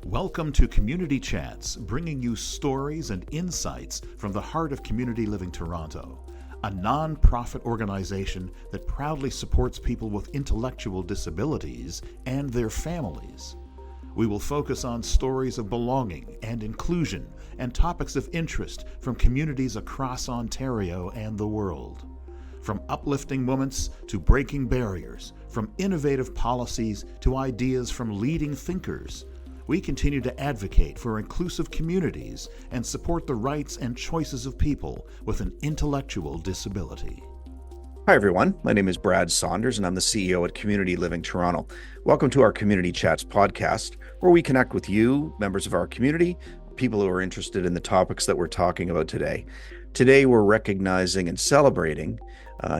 Welcome to Community Chats, bringing you stories and insights from the heart of Community Living Toronto, a non-profit organization that proudly supports people with intellectual disabilities and their families. We will focus on stories of belonging and inclusion and topics of interest from communities across Ontario and the world. From uplifting moments to breaking barriers, from innovative policies to ideas from leading thinkers, we continue to advocate for inclusive communities and support the rights and choices of people with an intellectual disability. Hi, everyone. My name is Brad Saunders, and I'm the CEO at Community Living Toronto. Welcome to our Community Chats podcast, where we connect with you, members of our community, people who are interested in the topics that we're talking about today. Today, we're recognizing and celebrating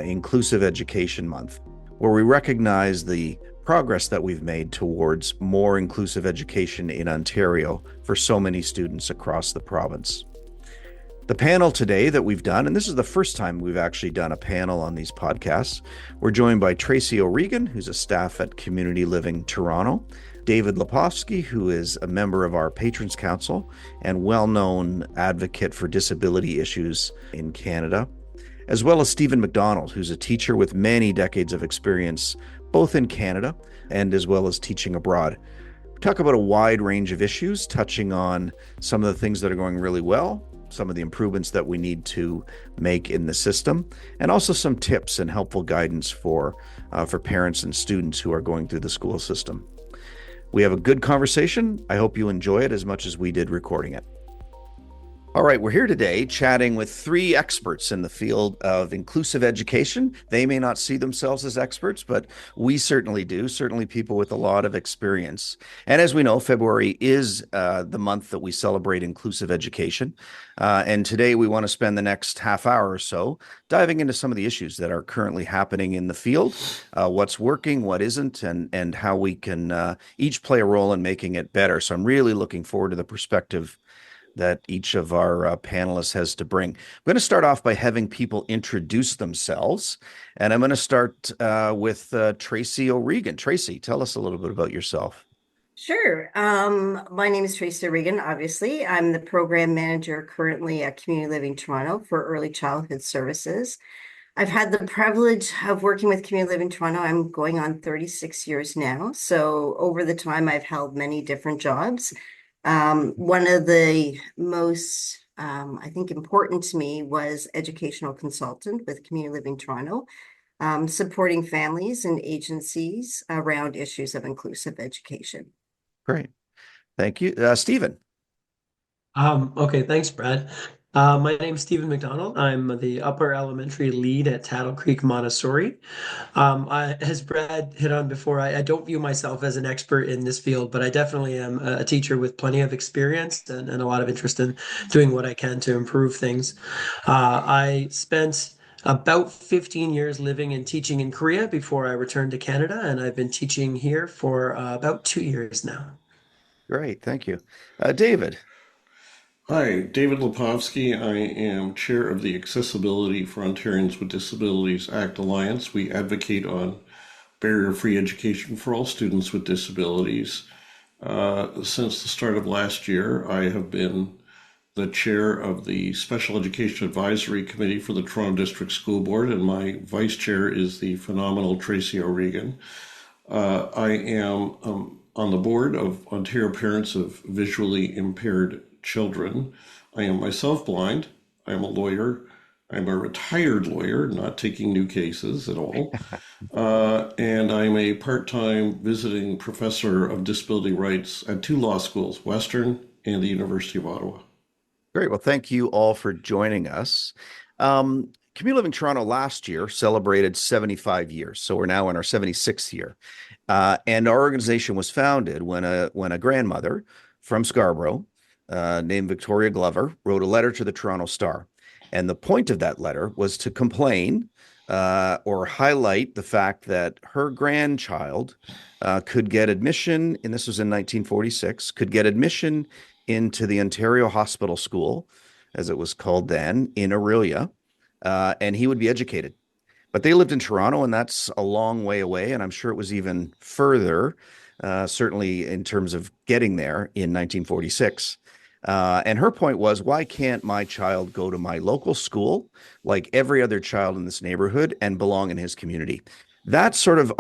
Inclusive Education Month, where we recognize the progress that we've made towards more inclusive education in Ontario for so many students across the province. The panel today that we've done, and this is the first time we've actually done a panel on these podcasts, we're joined by Tracey O'Regan, who's a staff at Community Living Toronto, David Lepofsky, who is a member of our Patrons Council and well-known advocate for disability issues in Canada, as well as Stephen MacDonald, who's a teacher with many decades of experience both in Canada and as well as teaching abroad. We talk about a wide range of issues, touching on some of the things that are going really well, some of the improvements that we need to make in the system, and also some tips and helpful guidance for parents and students who are going through the school system. We have a good conversation. I hope you enjoy it as much as we did recording it. All right, we're here today chatting with three experts in the field of inclusive education. They may not see themselves as experts, but we certainly do, certainly people with a lot of experience. And as we know, February is the month that we celebrate inclusive education. And today we want to spend the next half hour or so diving into some of the issues that are currently happening in the field, what's working, what isn't, and how we can each play a role in making it better. So I'm really looking forward to the perspective that each of our panelists has to bring. I'm going to start off by having people introduce themselves, and I'm going to start with Tracey O'Regan. Tracey, tell us a little bit about yourself. Sure. My name is Tracey O'Regan, obviously. I'm the program manager currently at Community Living Toronto for Early Childhood Services. I've had the privilege of working with Community Living Toronto. I'm going on 36 years now. So over the time, I've held many different jobs. One of the most, I think, important to me was educational consultant with Community Living Toronto, supporting families and agencies around issues of inclusive education. Great. Thank you. Stephen. Okay, thanks, Brad. My name is Stephen MacDonald. I'm the upper elementary lead at Taddle Creek Montessori. As Brad hit on before, I don't view myself as an expert in this field, but I definitely am a teacher with plenty of experience and a lot of interest in doing what I can to improve things. I spent about 15 years living and teaching in Korea before I returned to Canada, and I've been teaching here for about 2 years now. Great. Thank you. David. Hi, David Lepofsky. I am chair of the Accessibility for Ontarians with Disabilities Act Alliance. We advocate on barrier-free education for all students with disabilities. Since the start of last year, I have been the chair of the Special Education Advisory Committee for the Toronto District School Board, and my vice chair is the phenomenal Tracey O'Regan. I am on the board of Ontario Parents of Visually Impaired Children. I am myself blind. I am a lawyer. I'm a retired lawyer, not taking new cases at all. And I'm a part-time visiting professor of disability rights at two law schools, Western and the University of Ottawa. Great. Well, thank you all for joining us. Community Living Toronto last year celebrated 75 years. So we're now in our 76th year. And our organization was founded when a grandmother from Scarborough named Victoria Glover wrote a letter to the Toronto Star. And the point of that letter was to complain or highlight the fact that her grandchild could get admission, and this was in 1946, could get admission into the Ontario Hospital School, as it was called then, in Orillia, and he would be educated. but they lived in Toronto, and that's a long way away. And I'm sure it was even further, certainly in terms of getting there in 1946. And her point was, why can't my child go to my local school like every other child in this neighborhood and belong in his community? That's sort of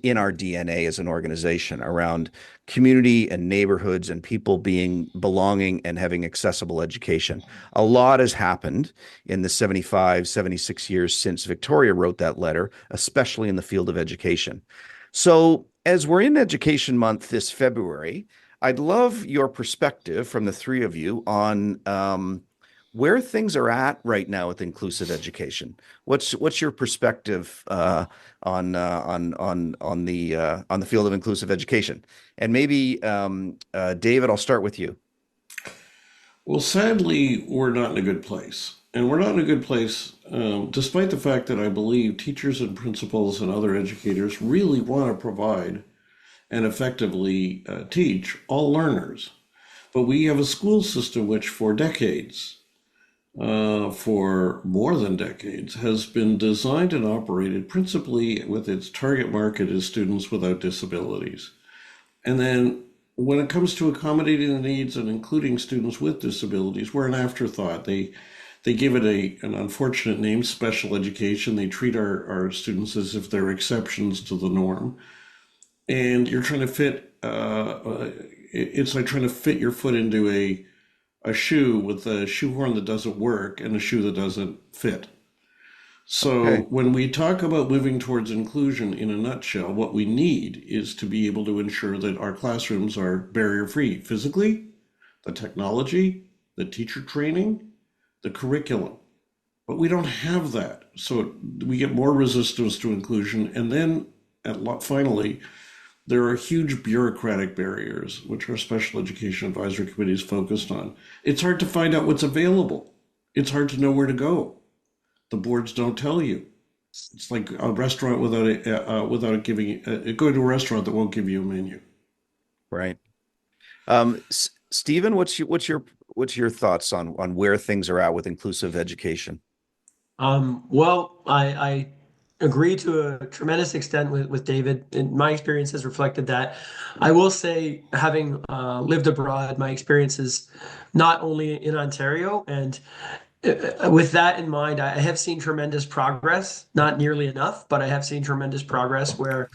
in our DNA as an organization around community and neighborhoods and people belonging and having accessible education. A lot has happened in the 75, 76 years since Victoria wrote that letter, especially in the field of education. So as we're in Education Month this February, I'd love your perspective from the three of you on where things are at right now with inclusive education. What's your perspective on the field of inclusive education? And maybe David, I'll start with you. Well, sadly, we're not in a good place. And we're not in a good place, despite the fact that I believe teachers and principals and other educators really want to provide and effectively teach all learners. But we have a school system which for decades, for more than decades, has been designed and operated principally with its target market as students without disabilities. And then when it comes to accommodating the needs and including students with disabilities, we're an afterthought. They give it an unfortunate name, special education. They treat our students as if they're exceptions to the norm. And you're trying to fit, it's like trying to fit your foot into a shoe with a shoehorn that doesn't work and a shoe that doesn't fit. So Okay. when we talk about moving towards inclusion in a nutshell, what we need is to be able to ensure that our classrooms are barrier-free physically, the technology, the teacher training, the curriculum. But we don't have that. So we get more resistance to inclusion. And then finally, there are huge bureaucratic barriers, which our special education advisory committee is focused on. It's hard to find out what's available. It's hard to know where to go. The boards don't tell you. It's like a restaurant without giving going to a restaurant that won't give you a menu. Right. Stephen, what's your thoughts on where things are at with inclusive education? Well, I agree to a tremendous extent with David, and my experience has reflected that. I will say, having lived abroad, my experience is not only in Ontario, and with that in mind, I have seen tremendous progress, not nearly enough, but I have seen tremendous progress where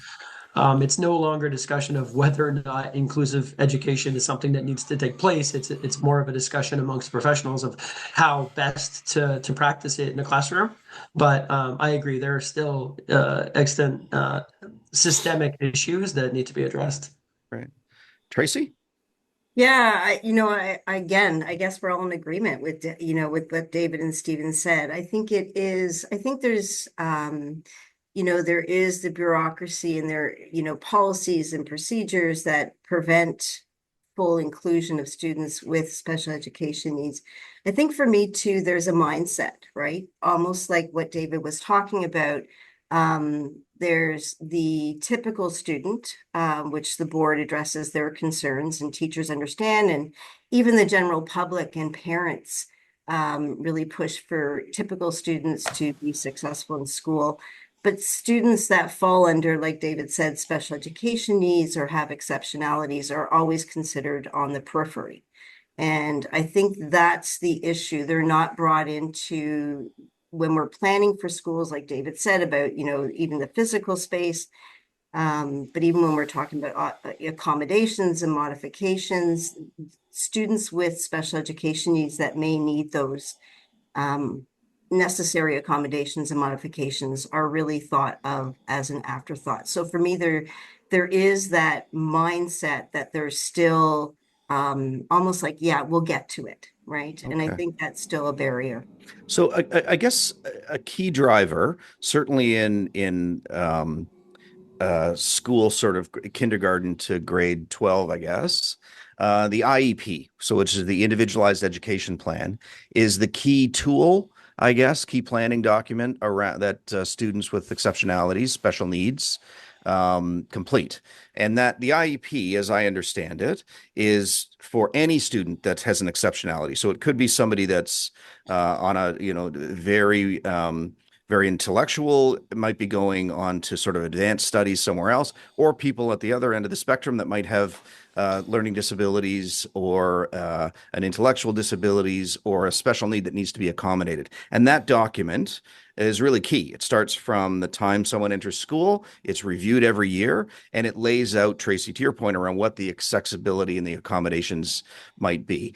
it's no longer a discussion of whether or not inclusive education is something that needs to take place. It's more of a discussion amongst professionals of how best to practice it in a classroom. But I agree, there are still extant systemic issues that need to be addressed. Right. Tracey? Yeah, again, I guess we're all in agreement with, with what David and Stephen said. I think there's, there is the bureaucracy and there, policies and procedures that prevent full inclusion of students with special education needs. I think for me too, there's a mindset, right? Almost like what David was talking about. There's the typical student, which the board addresses their concerns and teachers understand, and even the general public and parents really push for typical students to be successful in school. But students that fall under, like David said, special education needs or have exceptionalities are always considered on the periphery. And I think that's the issue. They're not brought into, when we're planning for schools, like David said about, even the physical space, but even when we're talking about accommodations and modifications, students with special education needs that may need those necessary accommodations and modifications are really thought of as an afterthought. So for me, there is that mindset that there's still almost like, yeah, we'll get to it, right? And I Okay. think that's still a barrier. So I guess a key driver, certainly in school, sort of kindergarten to grade 12, I guess, the IEP, so which is the Individualized Education Plan, is the key tool, I guess, key planning document around that students with exceptionalities, special needs, complete. And that the IEP, as I understand it, is for any student that has an exceptionality. So it could be somebody that's on a very very intellectual, might be going on to sort of advanced studies somewhere else, or people at the other end of the spectrum that might have learning disabilities or an intellectual disabilities or a special need that needs to be accommodated. And that document is really key. It starts from the time someone enters school, it's reviewed every year, and it lays out, Tracey, to your point around what the accessibility and the accommodations might be.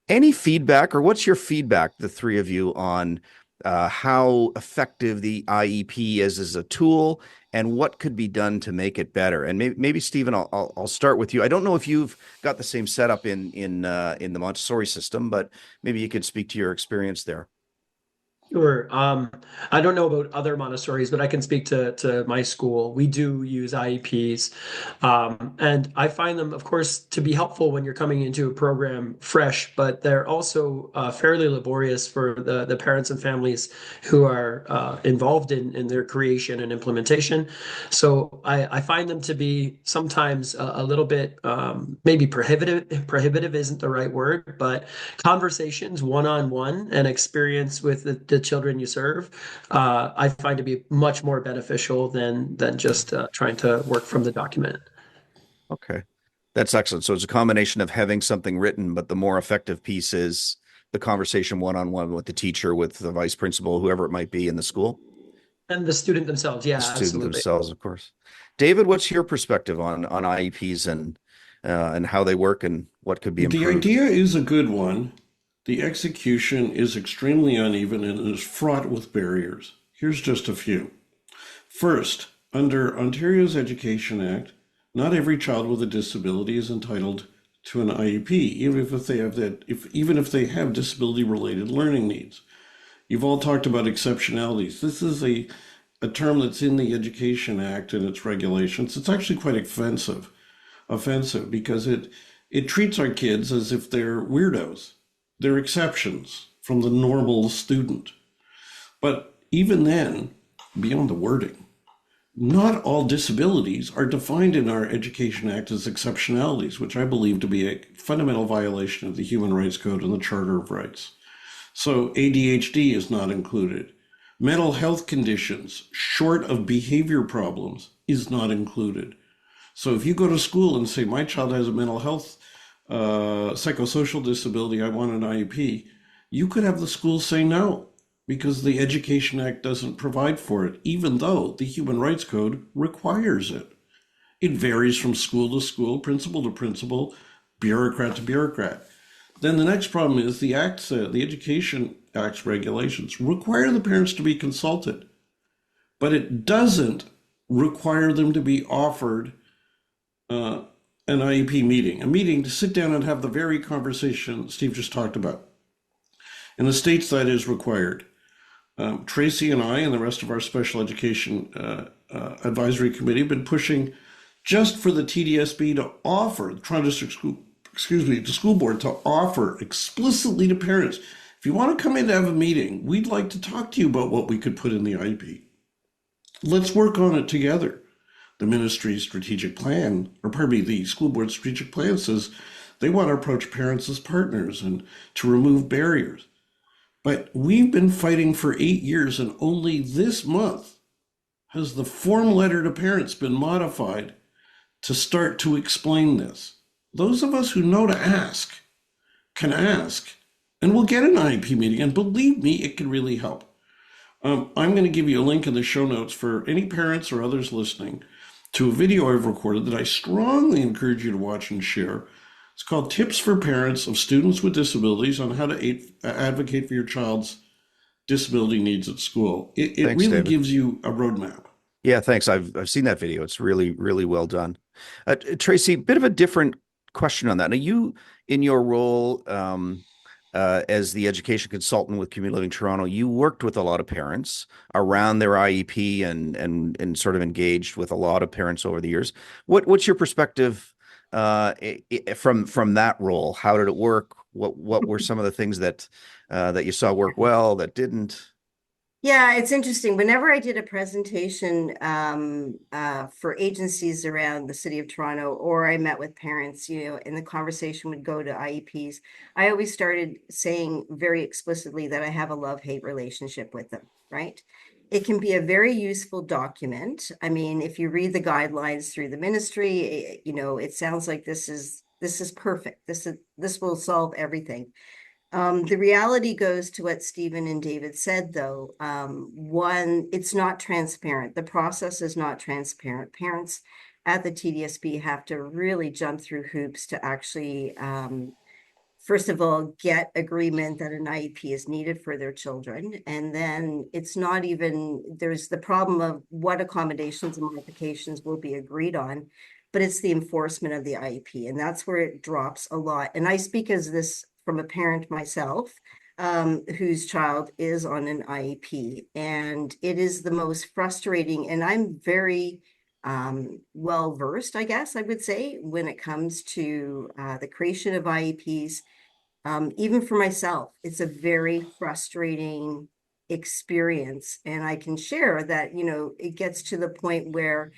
Any feedback, or what's your feedback, the three of you, on how effective the IEP is as a tool, and what could be done to make it better? And maybe Stephen, I'll start with you. I don't know if you've got the same setup in the Montessori system, but maybe you could speak to your experience there. Sure. I don't know about other Montessoris, but I can speak to my school. We do use IEPs, and I find them, of course, to be helpful when you're coming into a program fresh, but they're also fairly laborious for the parents and families who are involved in their creation and implementation. So I find them to be sometimes a little bit maybe prohibitive. Prohibitive isn't the right word, but conversations one-on-one and experience with the children you serve, I find to be much more beneficial than just trying to work from the document. Okay, that's excellent. So it's a combination of having something written, but the more effective piece is the conversation one-on-one with the teacher, with the vice principal, whoever it might be in the school. And the student themselves, yeah, The student absolutely. themselves, of course. David, what's your perspective on IEPs and how they work and what could be The improved? idea is a good one. The execution is extremely uneven and is fraught with barriers. Here's just a few. First, under Ontario's Education Act, not every child with a disability is entitled to an IEP, even if they have disability-related learning needs. You've all talked about exceptionalities. This is a term that's in the Education Act and its regulations. It's actually quite offensive because it treats our kids as if they're weirdos. They're exceptions from the normal student. But even then, beyond the wording, not all disabilities are defined in our Education Act as exceptionalities, which I believe to be a fundamental violation of the Human Rights Code and the Charter of Rights. So ADHD is not included. Mental health conditions, short of behavior problems, is not included. So if you go to school and say, my child has a mental health psychosocial disability, I want an IEP, you could have the school say no, because the Education Act doesn't provide for it, even though the Human Rights Code requires it. It varies from school to school, principal to principal, bureaucrat to bureaucrat. Then the next problem is the Education Act's regulations require the parents to be consulted, but it doesn't require them to be offered an IEP meeting, a meeting to sit down and have the very conversation Steve just talked about. In the states, that is required. Tracey and I and the rest of our special education advisory committee have been pushing just for the TDSB to offer, the Toronto District School, the school board to offer explicitly to parents, if you want to come in to have a meeting, we'd like to talk to you about what we could put in the IEP. Let's work on it together. The ministry's strategic plan, or pardon me, the school board's strategic plan says they want to approach parents as partners and to remove barriers. But we've been fighting for 8 years, and only this month has the form letter to parents been modified to start to explain this. Those of us who know to ask can ask, and we'll get an IEP meeting, and believe me, it can really help. I'm going to give you a link in the show notes for any parents or others listening to a video I've recorded that I strongly encourage you to watch and share. It's called Tips for Parents of Students with Disabilities on How to Advocate for Your Child's Disability Needs at School. It Thanks, really David. gives you a roadmap. Yeah, thanks. I've seen that video. It's really, really well done. Tracey, bit of a different question on that. Now, you, in your role as the education consultant with Community Living Toronto, you worked with a lot of parents around their IEP and sort of engaged with a lot of parents over the years. What's your perspective from that role? How did it work? What were some of the things that you saw work well, that didn't? Yeah, it's interesting. Whenever I did a presentation for agencies around the city of Toronto, or I met with parents, and the conversation would go to IEPs, I always started saying very explicitly that I have a love-hate relationship with them, right? It can be a very useful document. I mean, if you read the guidelines through the ministry, it sounds like this is perfect. This will solve everything. The reality goes to what Stephen and David said, though. One, it's not transparent. The process is not transparent. Parents at the TDSB have to really jump through hoops to actually, first of all, get agreement that an IEP is needed for their children. And then it's not even, there's the problem of what accommodations and modifications will be agreed on, but it's the enforcement of the IEP. And that's where it drops a lot. And I speak as this from a parent myself, whose child is on an IEP. And it is the most frustrating, and I'm very well versed, I guess I would say, when it comes to the creation of IEPs. Even for myself, it's a very frustrating experience. And I can share that, it gets to the point where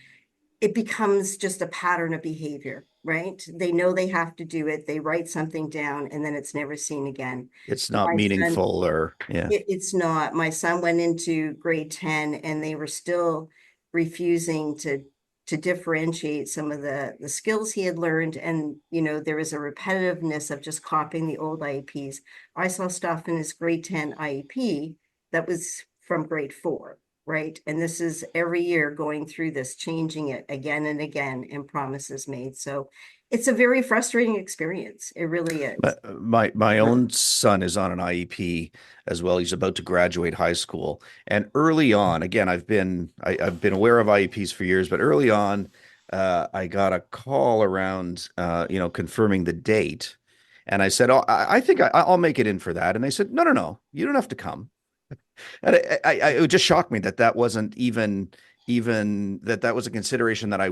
it becomes just a pattern of behavior, right? They know they have to do it. They write something down and then it's never seen again. It's not My meaningful son, or, yeah. it's not. My son went into grade 10 and they were still refusing to differentiate some of the skills he had learned. And, there was a repetitiveness of just copying the old IEPs. I saw stuff in his grade 10 IEP that was from grade 4. Right. And this is every year going through this, changing it again and again, and promises made. So it's a very frustrating experience. It really is. My own son is on an IEP as well. He's about to graduate high school. And early on, again, I've been aware of IEPs for years, but early on, I got a call around, confirming the date. And I said, "Oh, I think I'll make it in for that." And they said, No, you don't have to come. And it just shocked me that wasn't even that was a consideration that I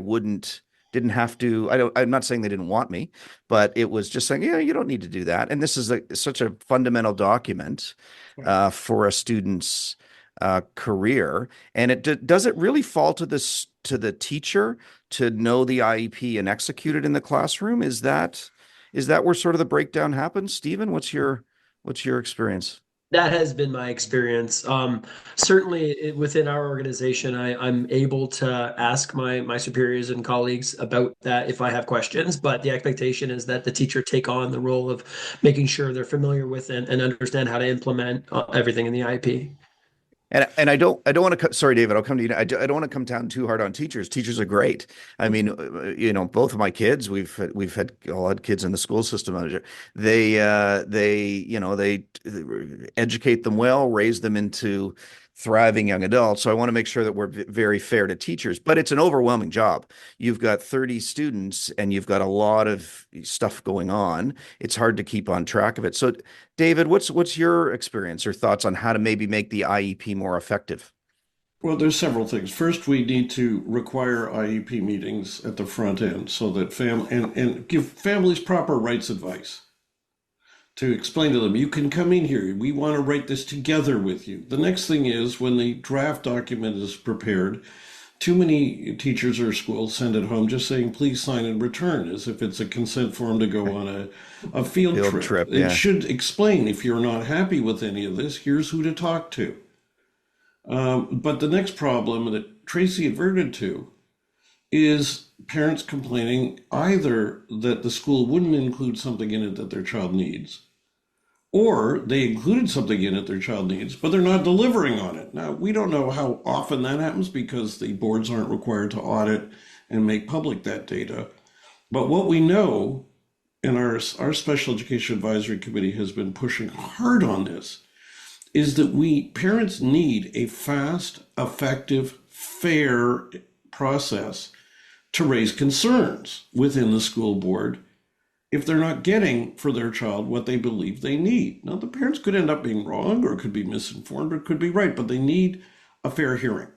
didn't have to. I'm not saying they didn't want me, but it was just saying, yeah, you don't need to do that. And this is such a fundamental document for a student's career. And does it really fall to the teacher to know the IEP and execute it in the classroom? Is that where sort of the breakdown happens? Stephen, what's your experience? That has been my experience. Certainly within our organization, I'm able to ask my superiors and colleagues about that if I have questions, but the expectation is that the teacher take on the role of making sure they're familiar with and understand how to implement everything in the IEP. And I don't want to, sorry, David, I'll come to you. I don't want to come down too hard on teachers. Teachers are great. I mean, both of my kids, we've all had kids in the school system. They educate them well, raise them into thriving young adults. So I want to make sure that we're very fair to teachers, but it's an overwhelming job. You've got 30 students and you've got a lot of stuff going on. It's hard to keep on track of it. So David, what's your experience or thoughts on how to maybe make the IEP more effective? Well, there's several things. First, we need to require IEP meetings at the front end so that and give families proper rights advice. To explain to them, you can come in here. We want to write this together with you. The next thing is when the draft document is prepared, too many teachers or schools send it home just saying, please sign and return, as if it's a consent form to go on a field trip. Yeah. It should explain, if you're not happy with any of this, here's who to talk to. But the next problem that Tracey adverted to is parents complaining either that the school wouldn't include something in it that their child needs, or they included something in it their child needs, but they're not delivering on it. Now, we don't know how often that happens because the boards aren't required to audit and make public that data. But what we know, and our Special Education Advisory Committee has been pushing hard on this, is that parents need a fast, effective, fair process to raise concerns within the school board if they're not getting for their child what they believe they need. Now, the parents could end up being wrong or could be misinformed or could be right, but they need a fair hearing.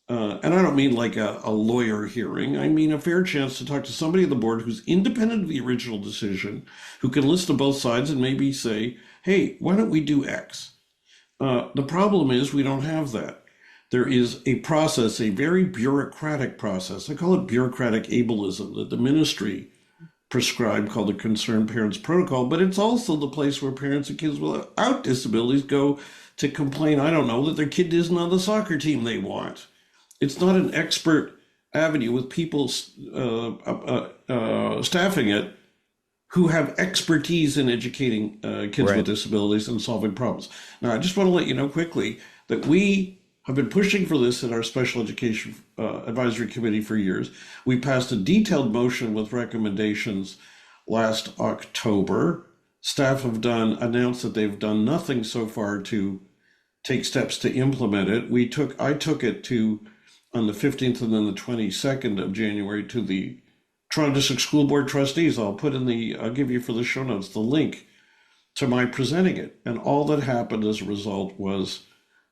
And I don't mean like a lawyer hearing. I mean a fair chance to talk to somebody on the board who's independent of the original decision, who can listen to both sides and maybe say, hey, why don't we do X? The problem is we don't have that. There is a process, a very bureaucratic process. I call it bureaucratic ableism that the ministry prescribed, called the Concerned Parents Protocol, but it's also the place where parents and kids without disabilities go to complain, I don't know, that their kid isn't on the soccer team they want. It's not an expert avenue with people staffing it who have expertise in educating kids with disabilities and solving problems. Now, I just want to let you know quickly that we have been pushing for this in our special education advisory committee for years. We passed a detailed motion with recommendations last October. Staff have announced that they've done nothing so far to take steps to implement it. I took it on the 15th and then the 22nd of January to the Toronto District School Board trustees. I'll give you for the show notes the link to my presenting it. And all that happened as a result was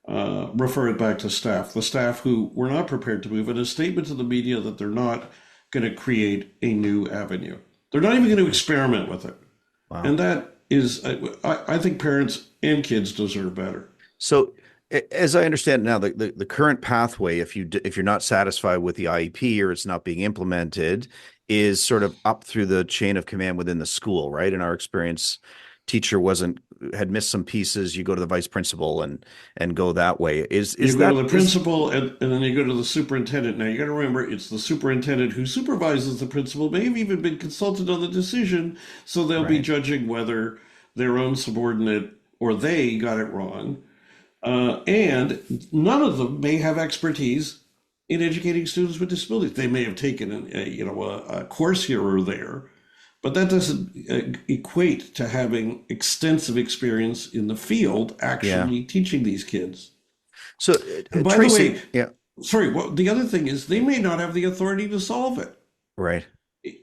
refer it back to staff. The staff who were not prepared to move, and a statement to the media that they're not going to create a new avenue. They're not even going to experiment with it. Wow. And that is, I think parents and kids deserve better. So as I understand now, the current pathway, if you're not satisfied with the IEP or it's not being implemented, is sort of up through the chain of command within the school, right? In our experience, teacher had missed some pieces. You go to the vice principal and go that way. You go to the principal and then you go to the superintendent. Now you got to remember, it's the superintendent who supervises the principal. May have even been consulted on the decision, so they'll be judging whether their own subordinate or they got it wrong. And none of them may have expertise in educating students with disabilities. They may have taken a course here or there, but that doesn't equate to having extensive experience in the field actually teaching these kids. So, by the way, sorry, well, the other thing is they may not have the authority to solve it. Right.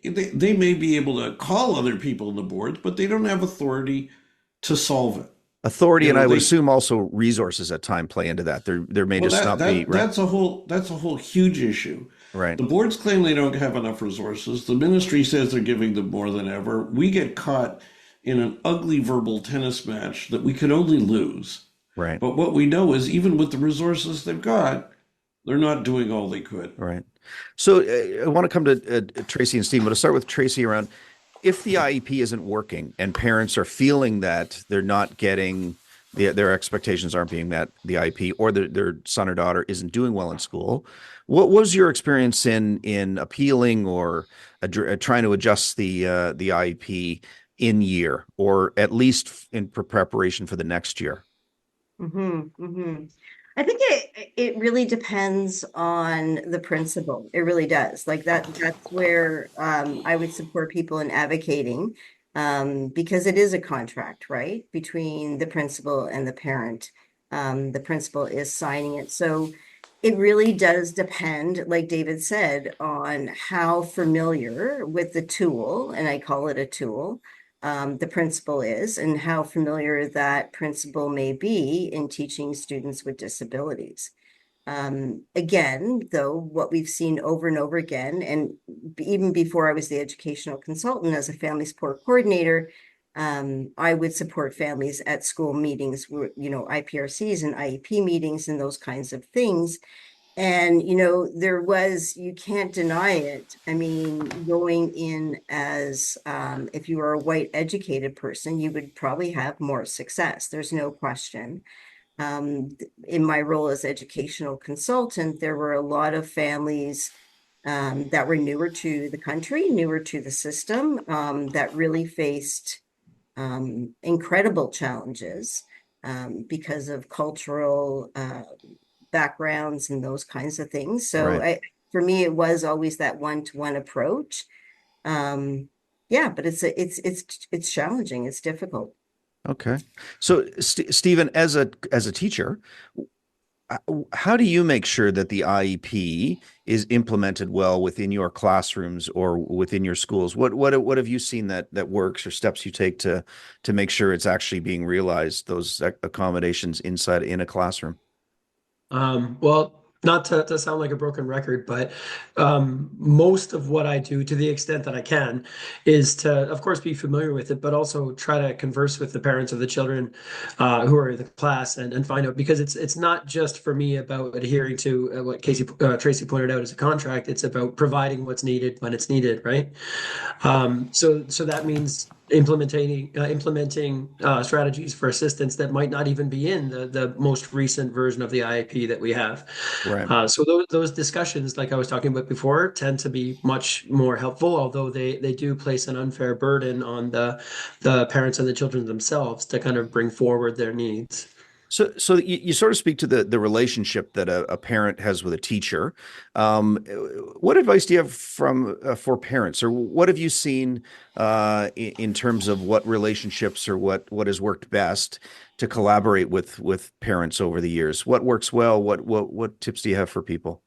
They may be able to call other people in the boards, but they don't have authority to solve it. Authority, and I would assume also resources at time play into that. There may just not be. Right? That's a whole huge issue. Right. The boards claim they don't have enough resources. The ministry says they're giving them more than ever. We get caught in an ugly verbal tennis match that we could only lose. Right. But what we know is even with the resources they've got, they're not doing all they could. Right. So I want to come to Tracey and Steve, but I'll start with Tracey around if the IEP isn't working and parents are feeling that they're not getting their expectations aren't being met, the IEP, or their son or daughter isn't doing well in school. What was your experience in appealing or trying to adjust the IEP in year, or at least in preparation for the next year? I think it really depends on the principal. It really does. Like that's where I would support people in advocating, because it is a contract, right, between the principal and the parent. The principal is signing it. So it really does depend, like David said, on how familiar with the tool, and I call it a tool, the principal is, and how familiar that principal may be in teaching students with disabilities. Again, though, what we've seen over and over again, and even before I was the educational consultant as a family support coordinator, I would support families at school meetings, IPRCs and IEP meetings and those kinds of things. And, you can't deny it. I mean, going in as, if you were a white educated person, you would probably have more success. There's no question. In my role as educational consultant, there were a lot of families that were newer to the country, newer to the system, that really faced incredible challenges because of cultural backgrounds and those kinds of things. So for me, it was always that one-to-one approach. But it's challenging. It's difficult. Okay. So Stephen, as a teacher, how do you make sure that the IEP is implemented well within your classrooms or within your schools? What have you seen that works, or steps you take to make sure it's actually being realized, those accommodations inside in a classroom? Well, not to sound like a broken record, but most of what I do, to the extent that I can, is to, of course, be familiar with it, but also try to converse with the parents of the children who are in the class and find out, because it's not just for me about adhering to what Tracey pointed out as a contract. It's about providing what's needed when it's needed, right? So that means implementing strategies for assistance that might not even be in the most recent version of the IEP that we have. Right. So those discussions, like I was talking about before, tend to be much more helpful, although they do place an unfair burden on the parents and the children themselves to kind of bring forward their needs. So you sort of speak to the relationship that a parent has with a teacher. What advice do you have for parents, or what have you seen in terms of what relationships or what has worked best to collaborate with parents over the years? What works well? What tips do you have for people?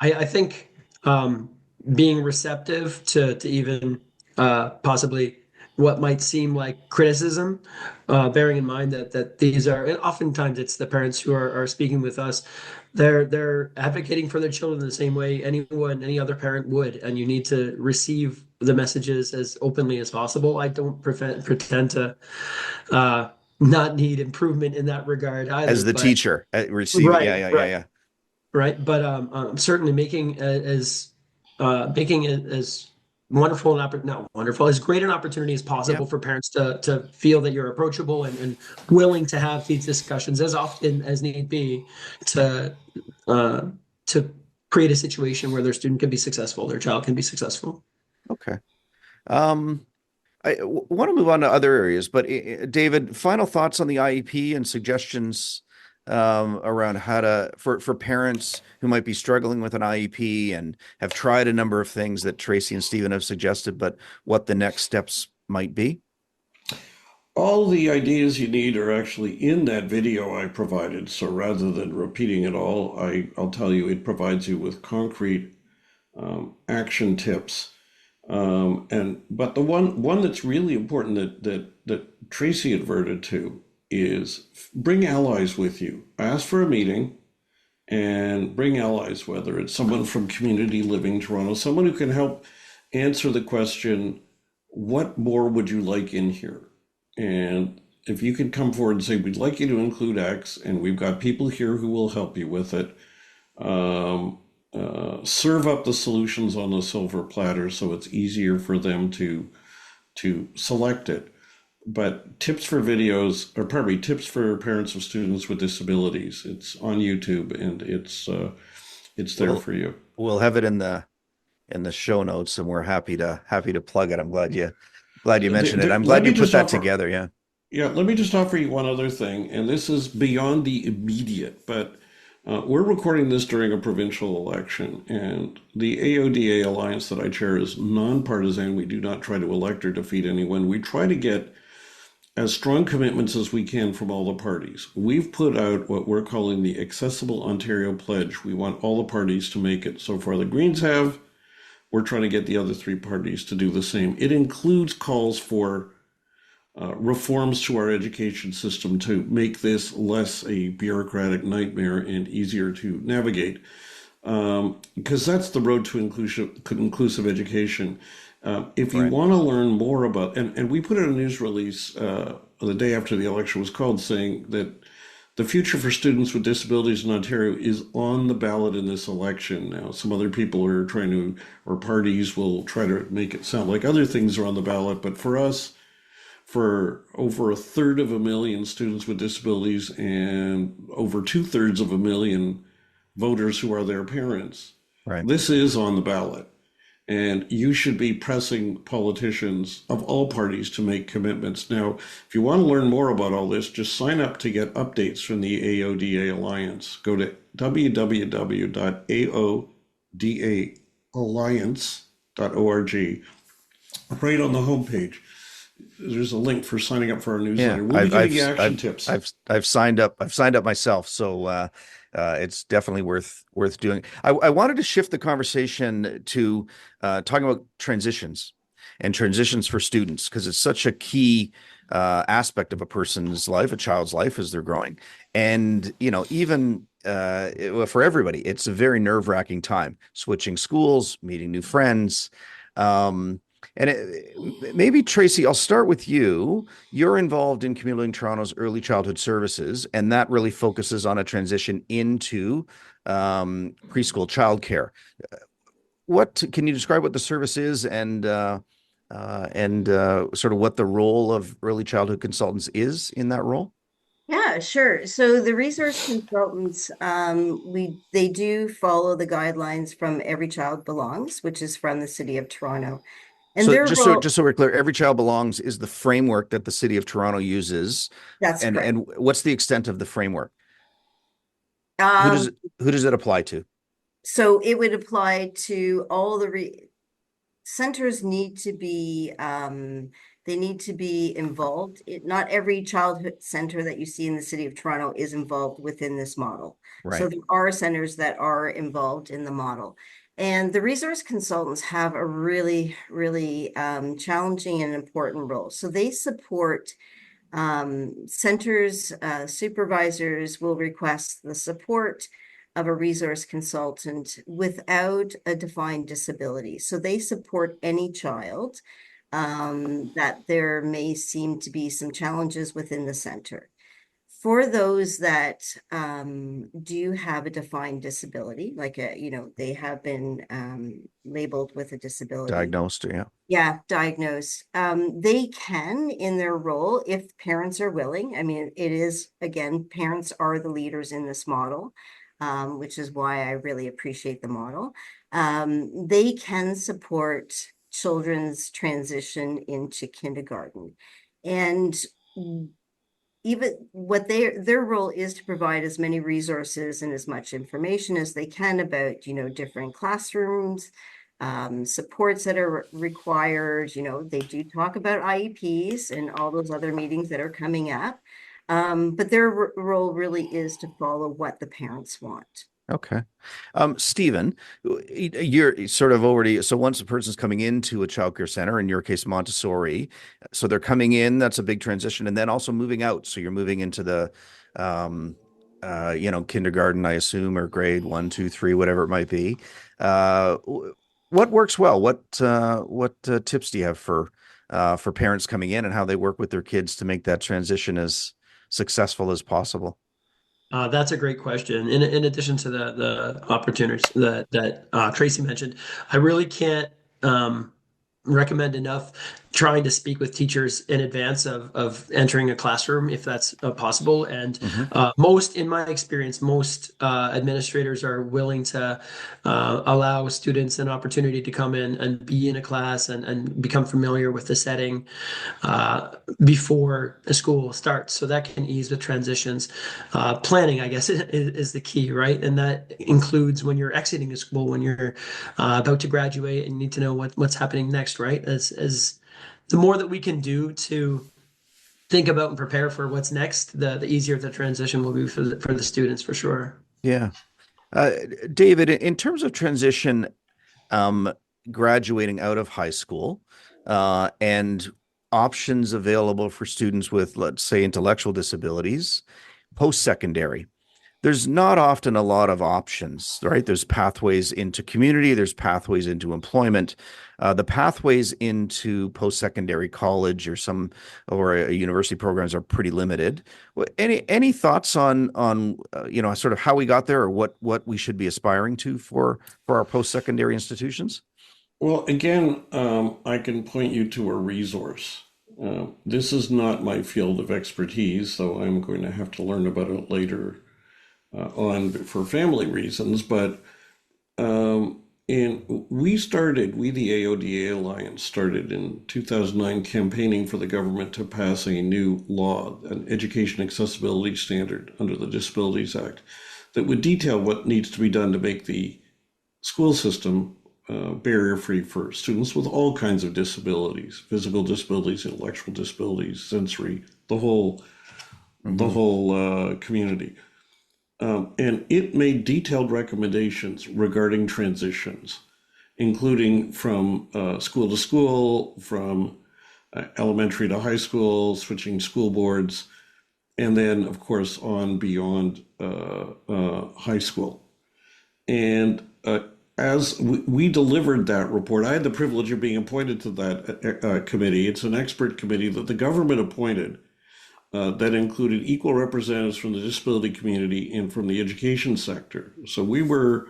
I think being receptive to even possibly what might seem like criticism, bearing in mind that these are, and oftentimes it's the parents who are speaking with us. They're advocating for their children the same way any other parent would, and you need to receive the messages as openly as possible. I don't pretend to not need improvement in that regard As either, the but teacher, receiving, right, yeah, yeah, yeah, right. yeah. Right, but certainly making it as wonderful and not wonderful, as great an opportunity as Yeah. possible for parents to feel that you're approachable and willing to have these discussions as often as need be to uh, to create a situation where their student can be successful, their child can be successful. Okay. Um, I want to move on to other areas, but David, final thoughts on the IEP and suggestions around how to for parents who might be struggling with an IEP and have tried a number of things that Tracey and Stephen have suggested, but what the next steps might be. All the ideas you need are actually in that video I provided. So rather than repeating it all, I'll tell you it provides you with concrete action tips. But the one that's really important that Tracey adverted to is bring allies with you. Ask for a meeting and bring allies, whether it's someone from Community Living Toronto, someone who can help answer the question, what more would you like in here? And if you could come forward and say, we'd like you to include X, and we've got people here who will help you with it. Serve up the solutions on the silver platter so it's easier for them to select it. But tips for videos, or pardon me, tips for parents of students with disabilities. It's on YouTube and it's there for you. We'll have it in the show notes, and we're happy to plug it. I'm glad you mentioned it. I'm glad you put that together. Yeah. Yeah, let me just offer you one other thing, and this is beyond the immediate, but we're recording this during a provincial election, and the AODA alliance that I chair is nonpartisan. We do not try to elect or defeat anyone. We try to get as strong commitments as we can from all the parties. We've put out what we're calling the Accessible Ontario Pledge. We want all the parties to make it. So far, the Greens have. We're trying to get the other three parties to do the same. It includes calls for reforms to our education system to make this less a bureaucratic nightmare and easier to navigate. Because that's the road to inclusive education. If you want to learn more about, and we put out a news release the day after the election was called saying that the future for students with disabilities in Ontario is on the ballot in this election. Now, some other people are trying to, or parties will try to make it sound like other things are on the ballot, but for us, for over 1/3 of a million students with disabilities and over 2/3 of a million voters who are their parents, this is on the ballot. And you should be pressing politicians of all parties to make commitments. Now, if you want to learn more about all this, just sign up to get updates from the AODA Alliance. Go to www.aodaalliance.org. Right on the homepage, there's a link for signing up for our newsletter. We'll be giving you action tips. I've signed up. I've signed up myself. So it's definitely worth doing. I wanted to shift the conversation to talking about transitions for students, because it's such a key aspect of a person's life, a child's life as they're growing. And, even for everybody, it's a very nerve-wracking time, switching schools, meeting new friends. Maybe Tracey, I'll start with you. You're involved in Community Living Toronto's early childhood services, and that really focuses on a transition into preschool childcare. What can you describe what the service is and and sort of what the role of early childhood consultants is in that role? Yeah, sure. So the resource consultants, they do follow the guidelines from Every Child Belongs, which is from the City of Toronto. And So their role, just so we're clear, Every Child Belongs is the framework that the City of Toronto uses, that's correct. and what's the extent of the framework? Who does Um, who does it apply to? so it would apply to all the centers need to be they need to be involved. Not every childhood center that you see in the City of Toronto is involved within this model. So Right. there are centers that are involved in the model. And the resource consultants have a really, really challenging and important role. So they support centers, supervisors will request the support of a resource consultant without a defined disability. So they support any child that there may seem to be some challenges within the center. For those that do have a defined disability, like they have been labeled with a disability, Diagnosed, yeah. yeah, diagnosed. They can, in their role, if parents are willing. I mean, it is, again, parents are the leaders in this model, which is why I really appreciate the model. They can support children's transition into kindergarten. And even what their role is to provide as many resources and as much information as they can about, different classrooms, supports that are required. They do talk about IEPs and all those other meetings that are coming up. But their role really is to follow what the parents want. Okay. Stephen, you're sort of already, so once a person's coming into a childcare center, in your case, Montessori, so they're coming in, that's a big transition, and then also moving out. So you're moving into the, kindergarten, I assume, or grade 1, 2, 3, whatever it might be. Uh, what works well? What tips do you have for parents coming in and how they work with their kids to make that transition as successful as possible? That's a great question. In addition to the opportunities that Tracey mentioned, I really can't recommend enough trying to speak with teachers in advance of entering a classroom if that's possible. And Hmm. in my experience, most administrators are willing to allow students an opportunity to come in and be in a class and become familiar with the setting before a school starts. So that can ease with transitions. Planning, I guess, is the key, right? And that includes when you're exiting a school, when you're about to graduate and you need to know what's happening next, right? As the more that we can do to think about and prepare for what's next, the easier the transition will be for the students for sure. Yeah. Uh, David, in terms of transition, um, graduating out of high school, and options available for students with, let's say, intellectual disabilities, post-secondary, there's not often a lot of options, right? There's pathways into community, there's pathways into employment. The pathways into post-secondary college or a university programs are pretty limited. Any thoughts on sort of how we got there, or what we should be aspiring to for our post-secondary institutions? Well, again, I can point you to a resource. This is not my field of expertise, so I'm going to have to learn about it later on for family reasons. But we, the AODA Alliance, started in 2009 campaigning for the government to pass a new law, an education accessibility standard under the Disabilities Act, that would detail what needs to be done to make the school system barrier-free for students with all kinds of disabilities, physical disabilities, intellectual disabilities, sensory, the whole community. And it made detailed recommendations regarding transitions, including from school to school, from elementary to high school, switching school boards, and then, of course, on beyond high school. And as we delivered that report, I had the privilege of being appointed to that committee. It's an expert committee that the government appointed that included equal representatives from the disability community and from the education sector. So we were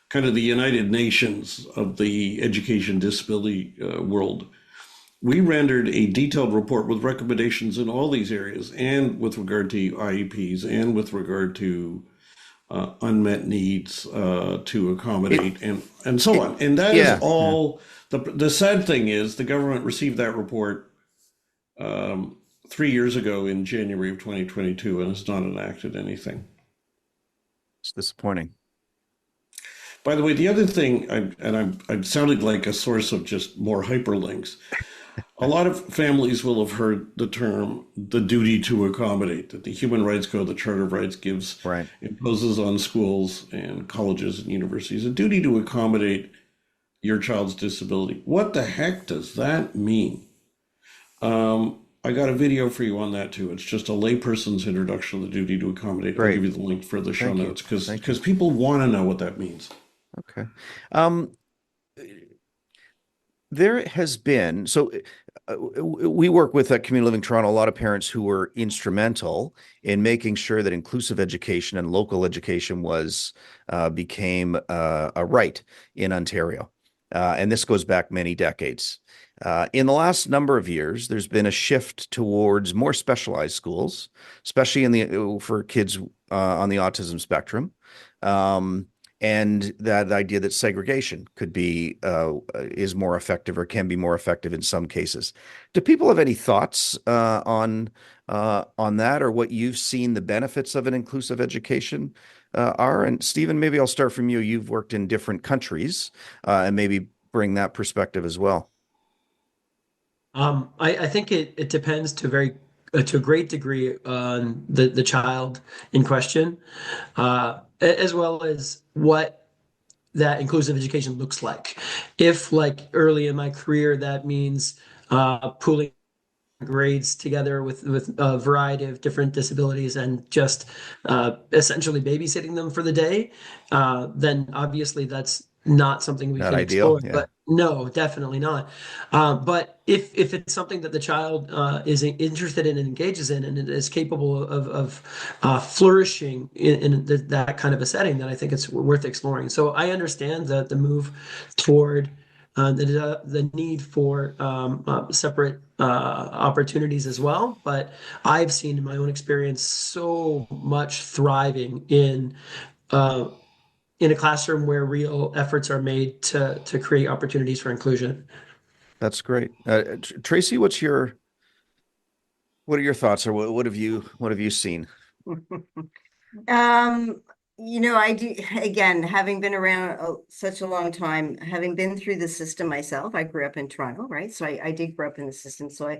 kind of the United Nations of the education disability world. we rendered a detailed report with recommendations in all these areas, and with regard to IEPs, and with regard to unmet needs to It, accommodate, and so it on. And that is yeah, yeah. all. The sad thing is the government received that report 3 years ago in January of 2022 and has not enacted anything. It's disappointing. By the way, the other thing, I'm sounding like a source of just more hyperlinks. A lot of families will have heard the term the duty to accommodate that the Human Rights Code, the Charter of Rights Right. imposes on schools and colleges and universities, a duty to accommodate your child's disability. What the heck does that mean? I got a video for you on that too. It's just a layperson's introduction to the duty to accommodate. I'll Great. give you the link for the show Thank you. notes because Thank you. people want to know what that means. Okay. Um, there has been, we work with Community Living Toronto, a lot of parents who were instrumental in making sure that inclusive education and local education became a right in Ontario. And this goes back many decades. In the last number of years, there's been a shift towards more specialized schools, especially for kids on the autism spectrum. And that idea that segregation is more effective or can be more effective in some cases. Do people have any thoughts on that, or what you've seen the benefits of an inclusive education are? And Stephen, maybe I'll start from you. You've worked in different countries and maybe bring that perspective as well. I think it depends to a great degree on the child in question, as well as what that inclusive education looks like. If, like early in my career, that means pooling grades together with a variety of different disabilities and just essentially babysitting them for the day, then obviously that's not something we Not can ideal, explore. yeah. But no, definitely not. But if it's something that the child is interested in and engages in, and is capable of flourishing in that kind of a setting, then I think it's worth exploring. So I understand that the move toward the need for separate opportunities as well. But I've seen in my own experience so much thriving in a classroom where real efforts are made to create opportunities for inclusion. That's great. Tracey, what are your thoughts, or what have you seen? I do, again, having been around such a long time, having been through the system myself. I grew up in Toronto, right? So I did grow up in the system. So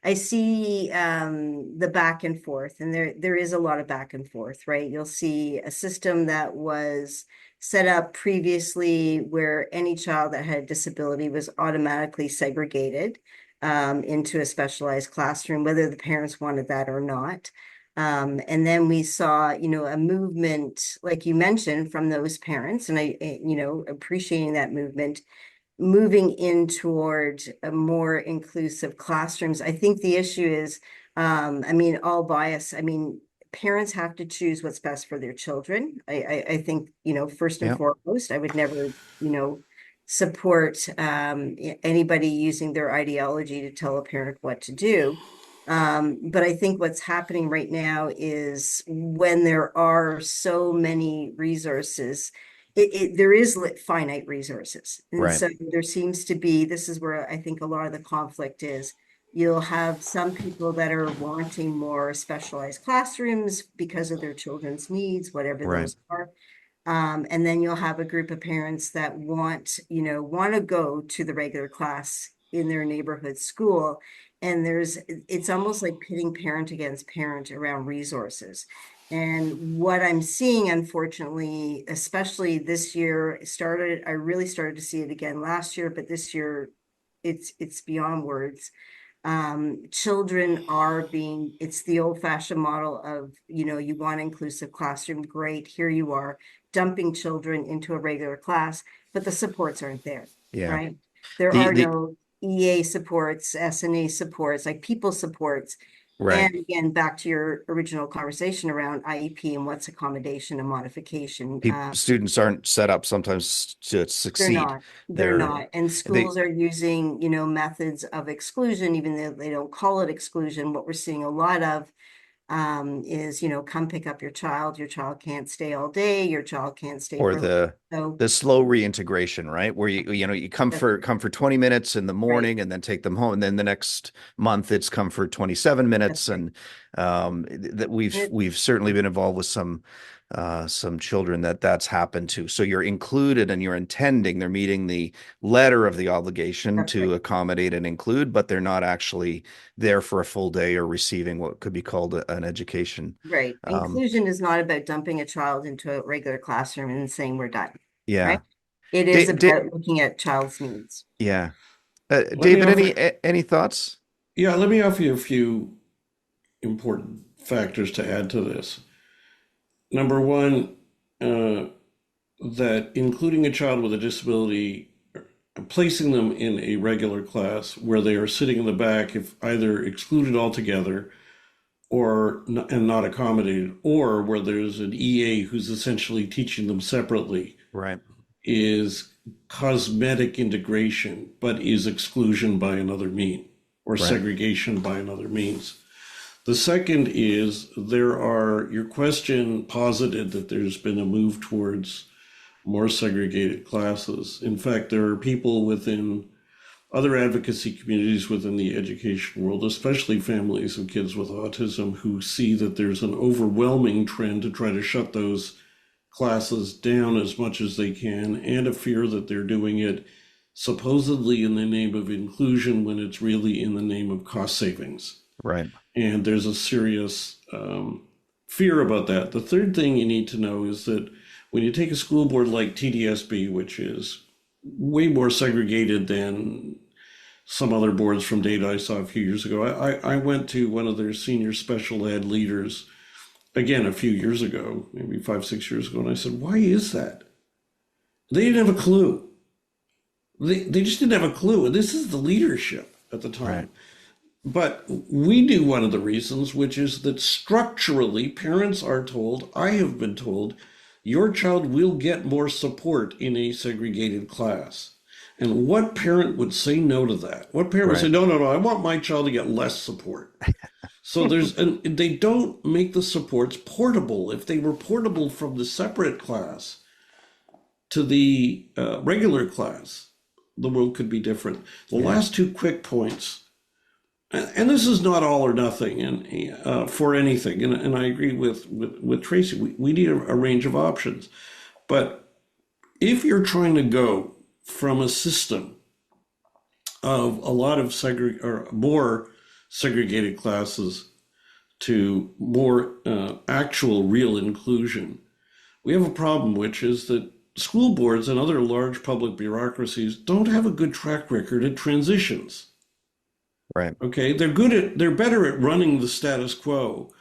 I see the back and forth, and there is a lot of back and forth, right? You'll see a system that was set up previously where any child that had a disability was automatically segregated into a specialized classroom, whether the parents wanted that or not. And then we saw, a movement, like you mentioned, from those parents, and appreciating that movement, moving in toward a more inclusive classrooms. I think the issue is, all bias. Parents have to choose what's best for their children. I think, first and Yeah. foremost, I would never, support anybody using their ideology to tell a parent what to do. But I think what's happening right now is when there are so many resources, there is finite resources. And Right. so there seems to be, this is where I think a lot of the conflict is. You'll have some people that are wanting more specialized classrooms because of their children's needs, whatever Right. those are. And then you'll have a group of parents that want to go to the regular class in their neighborhood school. And it's almost like pitting parent against parent around resources. And what I'm seeing, unfortunately, especially this year, I really started to see it again last year, but this year it's beyond words. Children it's the old-fashioned model of, you want inclusive classroom, great, here you are, dumping children into a regular class, but the supports aren't there, Yeah. right? There The are the no EA supports, SNA supports, like people supports. Right. And again, back to your original conversation around IEP and what's accommodation and modification. Students aren't set up sometimes to They're succeed. not, they're They're not. And they schools are using, methods of exclusion, even though they don't call it exclusion. What we're seeing a lot of is, come pick up your child. Your child can't stay all day. Your child can't stay or for, so the slow reintegration, right? Where you come that's for 20 minutes in the right. morning and then take them home, and then the next month it's come for 27 minutes. That's right. And that It- we've certainly been involved with some children that's happened to. So you're included and you're intending, they're meeting the letter of the obligation That's to right. accommodate and include, but they're not actually there for a full day or receiving what could be called an education. Right. Um, Inclusion is not about dumping a child into a regular classroom and saying we're done, yeah. right? It is Da- da- about looking at child's needs. yeah. Let me David, offer, any thoughts? yeah, let me offer you a few important factors to add to this. Number one, that including a child with a disability, placing them in a regular class where they are sitting in the back, if either excluded altogether or and not accommodated, or where there's an EA who's essentially teaching them separately, Right. is cosmetic integration, but is exclusion by another mean or Right. segregation by another means. The second is your question posited that there's been a move towards more segregated classes. In fact, there are people within other advocacy communities within the education world, especially families of kids with autism, who see that there's an overwhelming trend to try to shut those classes down as much as they can, and a fear that they're doing it supposedly in the name of inclusion when it's really in the name of cost savings. Right. And there's a serious fear about that. The third thing you need to know is that when you take a school board like TDSB, which is way more segregated than some other boards from data I saw a few years ago, I went to one of their senior special ed leaders again a few years ago, maybe 5-6 years ago, and I said, why is that? They didn't have a clue. They just didn't have a clue. And this is the leadership at the time. Right. But we knew one of the reasons, which is that structurally parents are told, I have been told, your child will get more support in a segregated class. And what parent would say no to that? What parent would say, Right. no, I want my child to get less support. So they don't make the supports portable. If they were portable from the separate class to the regular class, the world could be different. The last two quick points, and this is not all or nothing, and for anything, and I agree with Tracey. We need a range of options, but if you're trying to go from a system of a lot of more segregated classes to more actual real inclusion, we have a problem, which is that school boards and other large public bureaucracies don't have a good track record at transitions. Right. Okay, they're better at running the status quo,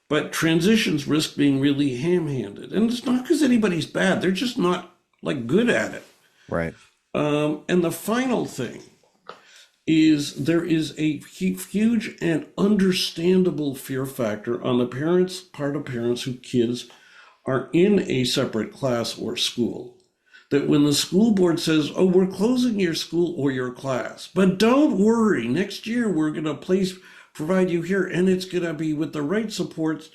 but transitions risk being really ham-handed. And it's not because anybody's bad, they're just not good at it. Right. And the final thing is there is a huge and understandable fear factor on the part of parents whose kids are in a separate class or school. That when the school board says, oh, we're closing your school or your class, but don't worry, next year we're going to provide you here, and it's going to be with the right supports.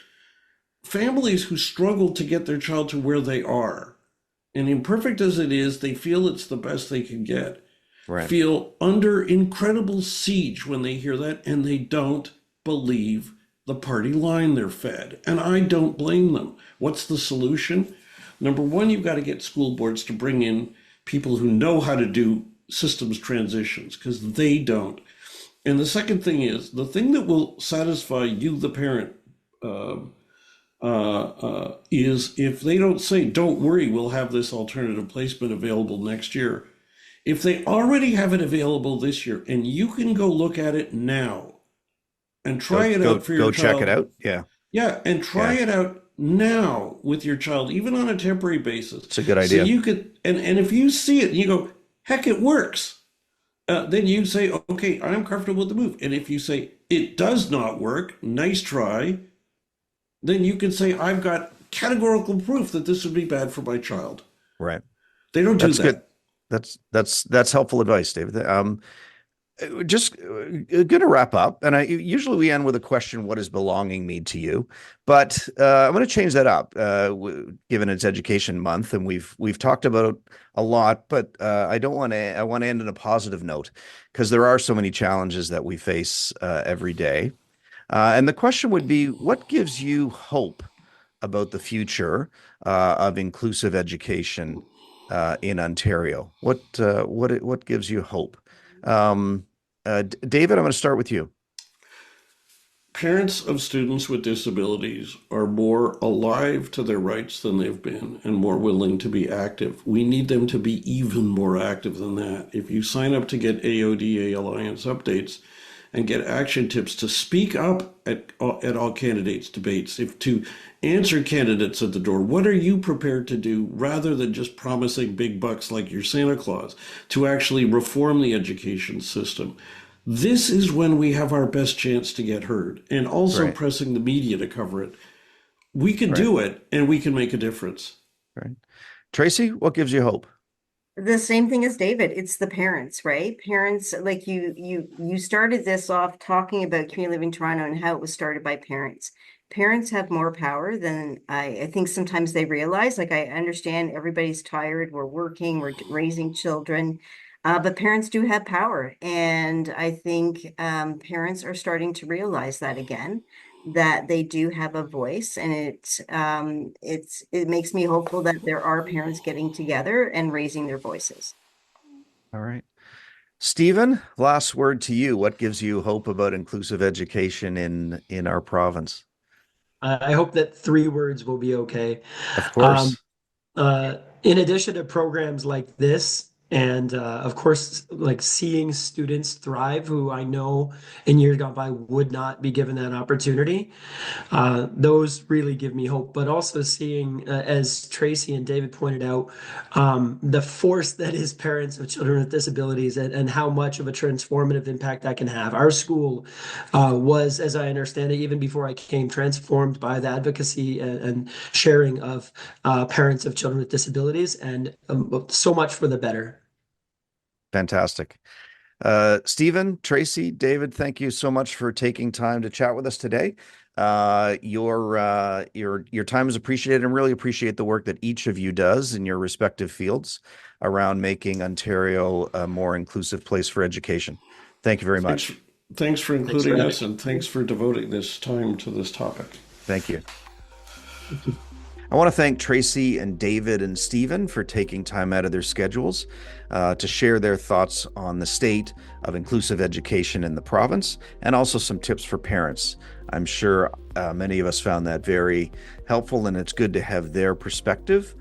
Families who struggle to get their child to where they are, and imperfect as it is, they feel it's the best they can get, Right. feel under incredible siege when they hear that, and they don't believe the party line they're fed. And I don't blame them. What's the solution? Number one, you've got to get school boards to bring in people who know how to do systems transitions, because they don't. And the second thing is, the thing that will satisfy you, the parent, is if they don't say, don't worry, we'll have this alternative placement available next year. If they already have it available this year, and you can go look at it now and try it out for your child. Go check it out. Yeah. Yeah, and try it out now with your child, even on a temporary basis. It's a good idea. So you could, and if you see it and you go, heck, it works. then you say, okay, I'm comfortable with the move. And if you say it does not work, nice try, then you can say, I've got categorical proof that this would be bad for my child. Right. They don't do That's good. that. That's helpful advice, David. Just going to wrap up, and usually we end with a question: what does belonging mean to you? But I'm going to change that up, given it's Education Month, and we've talked about it a lot. But I don't want to. I want to end on a positive note, because there are so many challenges that we face every day. And the question would be: what gives you hope about the future of inclusive education in Ontario? What gives you hope? David, I'm going to start with you. Parents of students with disabilities are more alive to their rights than they've been and more willing to be active. We need them to be even more active than that. If you sign up to get AODA Alliance updates and get action tips to speak up at all candidates debates, if to answer candidates at the door, what are you prepared to do, rather than just promising big bucks like you're Santa Claus, to actually reform the education system. This is when we have our best chance to get heard, and also Right. pressing the media to cover it. We can Right. do it, and we can make a difference. Right. Tracey, what gives you hope? The same thing as David. It's the parents, right? Parents, like you started this off talking about Community Living Toronto and how it was started by parents. Parents have more power than I think sometimes they realize. Like, I understand everybody's tired, we're working, we're raising children, but parents do have power. And I think parents are starting to realize that again, that they do have a voice, and it makes me hopeful that there are parents getting together and raising their voices. All right. Stephen, last word to you. What gives you hope about inclusive education in our province? I hope that 3 words will be okay. Of course. In addition to programs like this, and of course, like seeing students thrive who I know in years gone by would not be given that opportunity, those really give me hope. But also seeing, as Tracey and David pointed out, the force that is parents of children with disabilities, and how much of a transformative impact that can have. Our school was, as I understand it, even before I came, transformed by the advocacy and sharing of parents of children with disabilities, and so much for the better. Fantastic. Stephen, Tracey, David, thank you so much for taking time to chat with us today. Your time is appreciated, and really appreciate the work that each of you does in your respective fields around making Ontario a more inclusive place for education. Thank you very much. Thanks for Thanks including for us, and thanks for devoting this time to this topic. Thank you. I want to thank Tracey and David and Stephen for taking time out of their schedules to share their thoughts on the state of inclusive education in the province, and also some tips for parents. I'm sure many of us found that very helpful, and it's good to have their perspective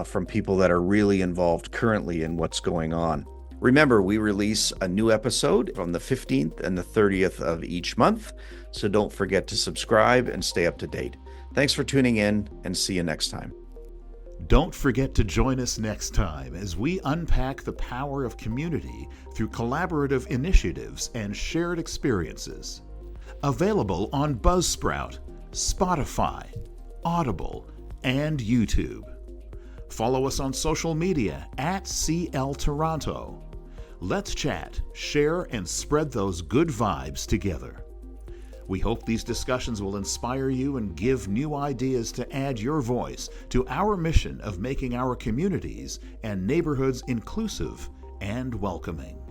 from people that are really involved currently in what's going on. Remember, we release a new episode on the 15th and the 30th of each month, so don't forget to subscribe and stay up to date. Thanks for tuning in, and see you next time. Don't forget to join us next time as we unpack the power of community through collaborative initiatives and shared experiences. Available on Buzzsprout, Spotify, Audible, and YouTube. Follow us on social media at CL Toronto. Let's chat, share, and spread those good vibes together. We hope these discussions will inspire you and give new ideas to add your voice to our mission of making our communities and neighborhoods inclusive and welcoming.